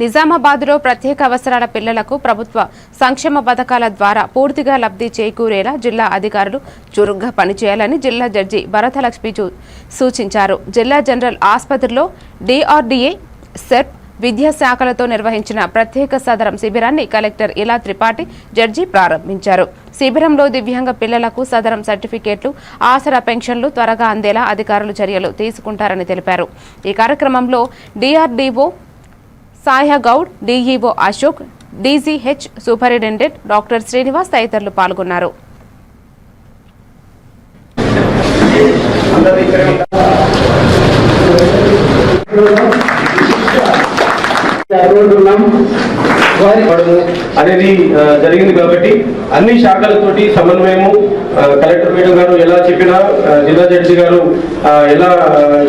నిజామాబాద్లో ప్రత్యేక అవసరాల పిల్లలకు ప్రభుత్వ సంక్షేమ పథకాల ద్వారా పూర్తిగా లబ్ధి చేకూరేలా జిల్లా అధికారులు చురుగ్గా పనిచేయాలని జిల్లా జడ్జి భరతలక్ష్మి సూచించారు. జిల్లా జనరల్ ఆసుపత్రిలో డిఆర్డీఏ, సెర్ప్ విద్యాశాఖలతో నిర్వహించిన ప్రత్యేక సదరం శిబిరాన్ని కలెక్టర్ ఇలా త్రిపాఠి జడ్జి ప్రారంభించారు. శిబిరంలో దివ్యాంగ పిల్లలకు సదరం సర్టిఫికేట్లు, ఆసరా పెన్షన్లు త్వరగా అందేలా అధికారులు చర్యలు తీసుకుంటారని తెలిపారు. ఈ కార్యక్రమంలో DRDO Sayagoud, DEO Ashok, DGH superintendent doctor Srinivas తదితరులు పాల్గొన్నారు. అనేది జరిగింది కాబట్టి అన్ని శాఖలతోటి సమన్వయము కలెక్టర్ మేడం గారు ఎలా చెప్పినా, జిల్లా జడ్జి గారు ఎలా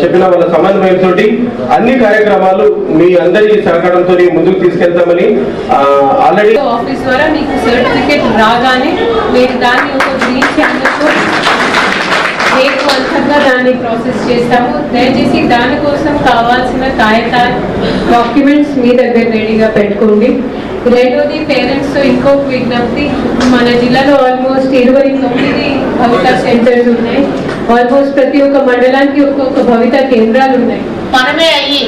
చెప్పినా వాళ్ళ సమన్వయంతో అన్ని కార్యక్రమాలు మీ అందరి సహకారంతో ముందుకు తీసుకెళ్తామని ఆల్రెడీ ఆఫీస్ ద్వారా మీకు సర్టిఫికేట్ రాగానే మీరు దాన్ని ఒక గ్రీన్ క్యాండిల్తో అంతంగా దాన్ని ప్రాసెస్ చేస్తాము. దయచేసి దానికోసం కావాల్సిన కాగితాలు, డాక్యుమెంట్స్ మీ దగ్గర రెడీగా పెట్టుకోండి. రెండోది, పేరెంట్స్తో ఇంకొక విజ్ఞప్తి, మన జిల్లాలో ఆల్మోస్ట్ 29 భవిత సెంటర్స్ ఉన్నాయి. ఆల్మోస్ట్ ప్రతి ఒక్క మండలానికి ఒక్కొక్క భవిత కేంద్రాలు ఉన్నాయి. మనమే అయ్యి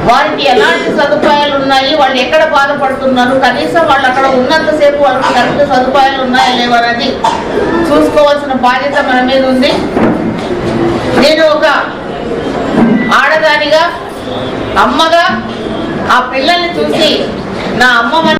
వారికి ఎలాంటి సదుపాయాలు ఉన్నాయి, వాళ్ళు ఎక్కడ బాధపడుతున్నారు, కనీసం వాళ్ళు అక్కడ ఉన్నంతసేపు వాళ్ళకి కరెక్ట్ సదుపాయాలు ఉన్నాయా లేవనేది చూసుకోవాల్సిన బాధ్యత మన మీద ఉంది. నేను ఒక ఆడదానిగా, అమ్మగా ఆ పిల్లల్ని చూసి నా అమ్మ